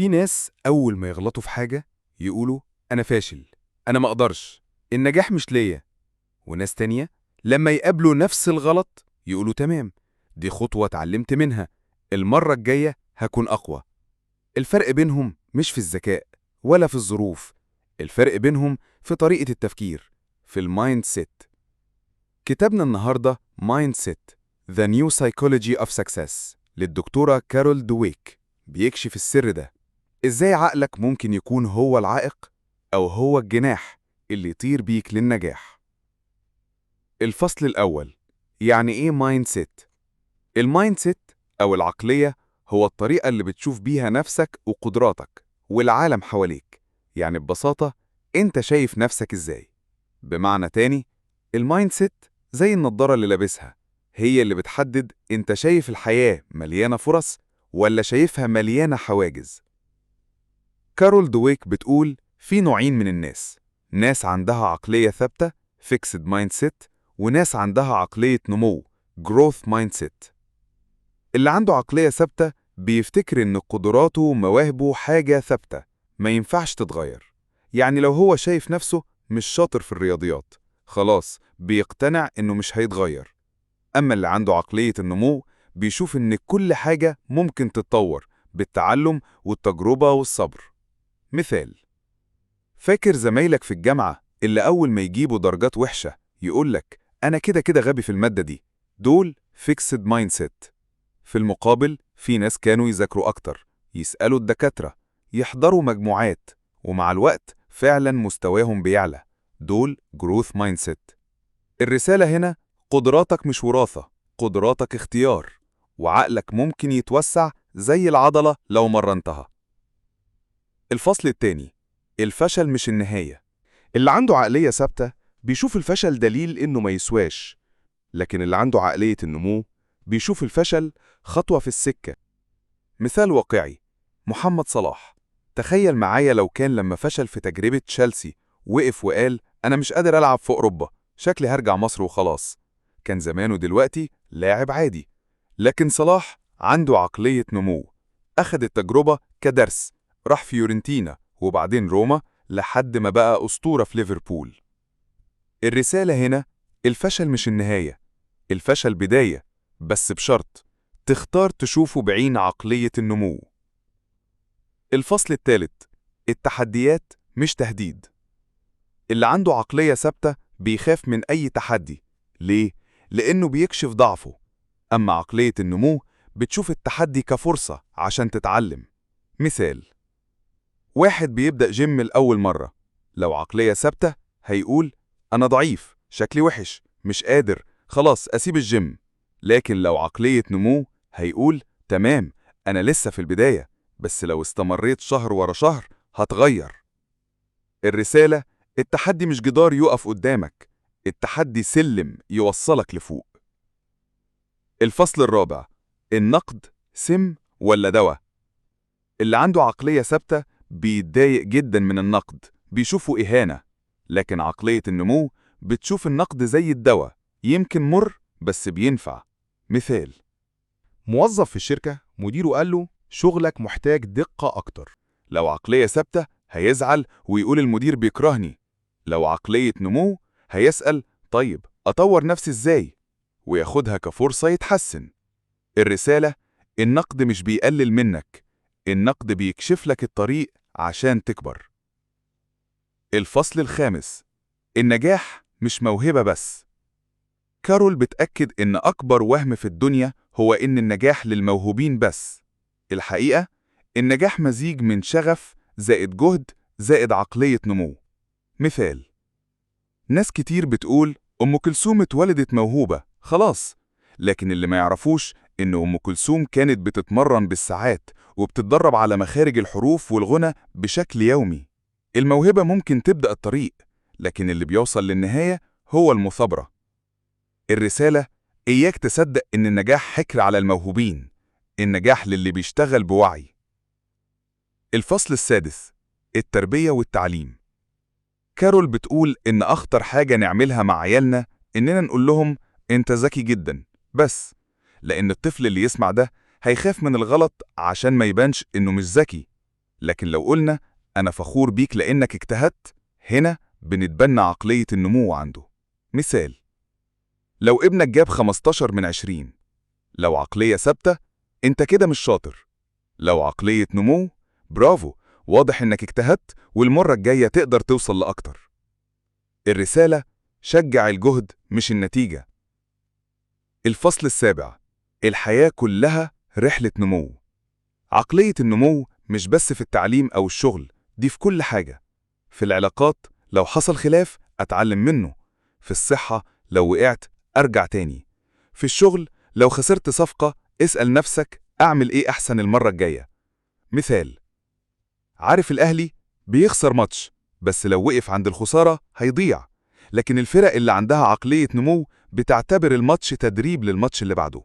في ناس أول ما يغلطوا في حاجة يقولوا أنا فاشل، أنا ما أقدرش، النجاح مش ليا. وناس تانية لما يقابلوا نفس الغلط يقولوا تمام، دي خطوة اتعلمت منها، المرة الجاية هكون أقوى. الفرق بينهم مش في الذكاء ولا في الظروف، الفرق بينهم في طريقة التفكير، في المايند سيت. كتابنا النهاردة مايند سيت The New Psychology of Success للدكتورة كارول دويك بيكشف السر ده. إزاي عقلك ممكن يكون هو العائق أو هو الجناح اللي يطير بيك للنجاح. الفصل الأول، يعني إيه مايند سيت؟ المايند سيت أو العقلية هو الطريقة اللي بتشوف بيها نفسك وقدراتك والعالم حواليك. يعني ببساطة أنت شايف نفسك إزاي. بمعنى تاني، المايند سيت زي النضارة اللي لابسها، هي اللي بتحدد أنت شايف الحياة مليانة فرص ولا شايفها مليانة حواجز. كارول دويك بتقول في نوعين من الناس، ناس عندها عقلية ثابتة fixed mindset وناس عندها عقلية نمو growth mindset. اللي عنده عقلية ثابتة بيفتكر إن قدراته ومواهبه حاجة ثابتة ما ينفعش تتغير. يعني لو هو شايف نفسه مش شاطر في الرياضيات، خلاص بيقتنع إنه مش هيتغير. أما اللي عنده عقلية النمو بيشوف إن كل حاجة ممكن تتطور بالتعلم والتجربة والصبر. مثال، فاكر زمايلك في الجامعة اللي أول ما يجيبوا درجات وحشة يقولك أنا كده كده غبي في المادة دي؟ دول fixed mindset. في المقابل في ناس كانوا يذاكروا أكتر، يسألوا الدكاترة، يحضروا مجموعات، ومع الوقت فعلا مستواهم بيعلى، دول growth mindset. الرسالة هنا قدراتك مش وراثة، قدراتك اختيار، وعقلك ممكن يتوسع زي العضلة لو مرنتها. الفصل التاني، الفشل مش النهاية. اللي عنده عقلية ثابتة بيشوف الفشل دليل إنه ما يسواش، لكن اللي عنده عقلية النمو بيشوف الفشل خطوة في السكة. مثال واقعي، محمد صلاح، تخيل معايا لو كان لما فشل في تجربة تشيلسي وقف وقال أنا مش قادر ألعب في أوروبا، شكلي هرجع مصر وخلاص، كان زمانه دلوقتي لاعب عادي. لكن صلاح عنده عقلية نمو، أخد التجربة كدرس، راح فيورنتينا وبعدين روما لحد ما بقى أسطورة في ليفربول. الرسالة هنا الفشل مش النهاية، الفشل بداية، بس بشرط تختار تشوفه بعين عقلية النمو. الفصل الثالث، التحديات مش تهديد. اللي عنده عقلية ثابتة بيخاف من أي تحدي. ليه؟ لأنه بيكشف ضعفه. أما عقلية النمو بتشوف التحدي كفرصة عشان تتعلم. مثال، واحد بيبدأ جيم لأول مرة، لو عقلية ثابتة هيقول أنا ضعيف، شكلي وحش، مش قادر، خلاص أسيب الجيم. لكن لو عقلية نمو هيقول تمام، أنا لسه في البداية، بس لو استمريت شهر ورا شهر هتغير. الرسالة التحدي مش جدار يقف قدامك، التحدي سلم يوصلك لفوق. الفصل الرابع، النقد سم ولا دواء؟ اللي عنده عقلية ثابتة بيتضايق جدا من النقد، بيشوفه إهانة. لكن عقلية النمو بتشوف النقد زي الدواء، يمكن مر بس بينفع. مثال، موظف في الشركة مديره قال له شغلك محتاج دقة أكتر. لو عقلية ثابتة هيزعل ويقول المدير بيكرهني. لو عقلية نمو هيسأل طيب أطور نفسي إزاي؟ وياخدها كفرصة يتحسن. الرسالة النقد مش بيقلل منك، النقد بيكشف لك الطريق عشان تكبر. الفصل الخامس، النجاح مش موهبة بس. كارول بتأكد إن أكبر وهم في الدنيا هو إن النجاح للموهوبين بس. الحقيقة النجاح مزيج من شغف زائد جهد زائد عقلية نمو. مثال، ناس كتير بتقول أم كلثوم اتولدت موهوبة خلاص، لكن اللي ما يعرفوش إن أم كلثوم كانت بتتمرن بالساعات وبتتدرب على مخارج الحروف والغنى بشكل يومي. الموهبة ممكن تبدأ الطريق، لكن اللي بيوصل للنهاية هو المثابرة. الرسالة إياك تصدق إن النجاح حكر على الموهوبين، النجاح للي بيشتغل بوعي. الفصل السادس، التربية والتعليم. كارول بتقول إن أخطر حاجة نعملها مع عيالنا إننا نقول لهم أنت ذكي جدا بس، لأن الطفل اللي يسمع ده هيخاف من الغلط عشان ما يبانش إنه مش ذكي. لكن لو قلنا أنا فخور بيك لأنك اجتهدت، هنا بنتبنى عقلية النمو عنده. مثال: لو ابنك جاب 15 من 20، لو عقلية ثابتة انت كده مش شاطر. لو عقلية نمو، برافو، واضح انك اجتهدت والمرة الجاية تقدر توصل لأكتر. الرسالة: شجع الجهد مش النتيجة. الفصل السابع: الحياة كلها رحلة نمو. عقلية النمو مش بس في التعليم أو الشغل، دي في كل حاجة. في العلاقات، لو حصل خلاف أتعلم منه. في الصحة، لو وقعت أرجع تاني. في الشغل، لو خسرت صفقة اسأل نفسك أعمل إيه أحسن المرة الجاية. مثال: عارف الأهلي بيخسر ماتش، بس لو وقف عند الخسارة هيضيع. لكن الفرق اللي عندها عقلية نمو بتعتبر الماتش تدريب للماتش اللي بعده.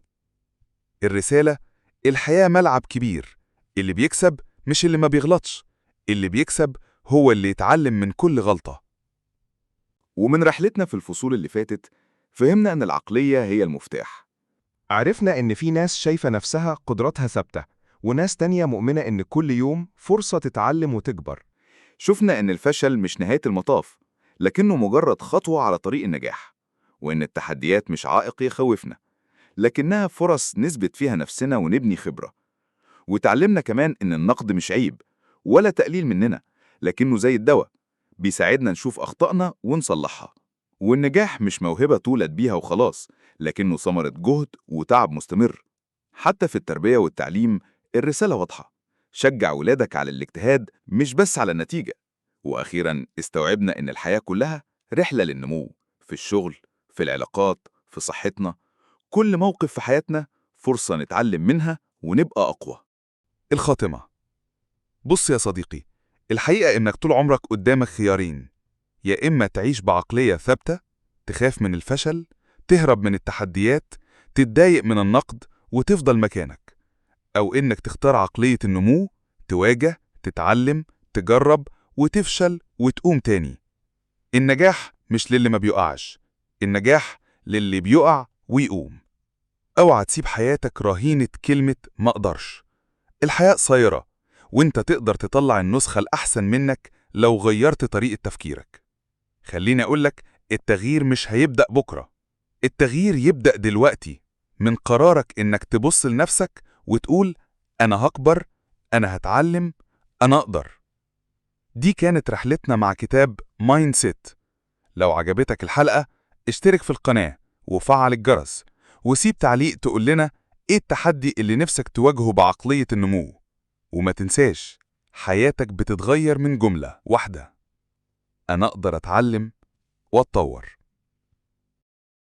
الرسالة: الحياة ملعب كبير، اللي بيكسب مش اللي ما بيغلطش، اللي بيكسب هو اللي يتعلم من كل غلطة. ومن رحلتنا في الفصول اللي فاتت فهمنا أن العقلية هي المفتاح. عرفنا إن في ناس شايفة نفسها قدراتها ثابتة، وناس تانية مؤمنة إن كل يوم فرصة تتعلم وتكبر. شفنا أن الفشل مش نهاية المطاف، لكنه مجرد خطوة على طريق النجاح، وأن التحديات مش عائق يخوفنا، لكنها فرص نثبت فيها نفسنا ونبني خبرة. وتعلمنا كمان أن النقد مش عيب ولا تقليل مننا، لكنه زي الدواء، بيساعدنا نشوف أخطائنا ونصلحها. والنجاح مش موهبة تولد بيها وخلاص، لكنه ثمرة جهد وتعب مستمر. حتى في التربية والتعليم الرسالة واضحة: شجع ولادك على الاجتهاد مش بس على النتيجة. وأخيراً استوعبنا إن الحياة كلها رحلة للنمو، في الشغل، في العلاقات، في صحتنا. كل موقف في حياتنا فرصة نتعلم منها ونبقى أقوى. الخاتمة: بص يا صديقي، الحقيقة إنك طول عمرك قدامك خيارين: يا إما تعيش بعقلية ثابتة، تخاف من الفشل، تهرب من التحديات، تتضايق من النقد وتفضل مكانك، أو إنك تختار عقلية النمو، تواجه، تتعلم، تجرب وتفشل وتقوم تاني. النجاح مش للي ما بيقعش، النجاح للي بيقع ويقوم. اوعى تسيب حياتك رهينة كلمة ما اقدرش. الحياة قصيرة، وانت تقدر تطلع النسخة الأحسن منك لو غيرت طريقة تفكيرك. خليني أقولك، التغيير مش هيبدأ بكرة، التغيير يبدأ دلوقتي، من قرارك إنك تبص لنفسك وتقول أنا هكبر، أنا هتعلم، أنا أقدر. دي كانت رحلتنا مع كتاب مايند سيت. لو عجبتك الحلقة اشترك في القناة وفعل الجرس، وسيب تعليق تقول لنا ايه التحدي اللي نفسك تواجهه بعقلية النمو. وما تنساش، حياتك بتتغير من جملة واحدة: أنا أقدر أتعلم وأتطور.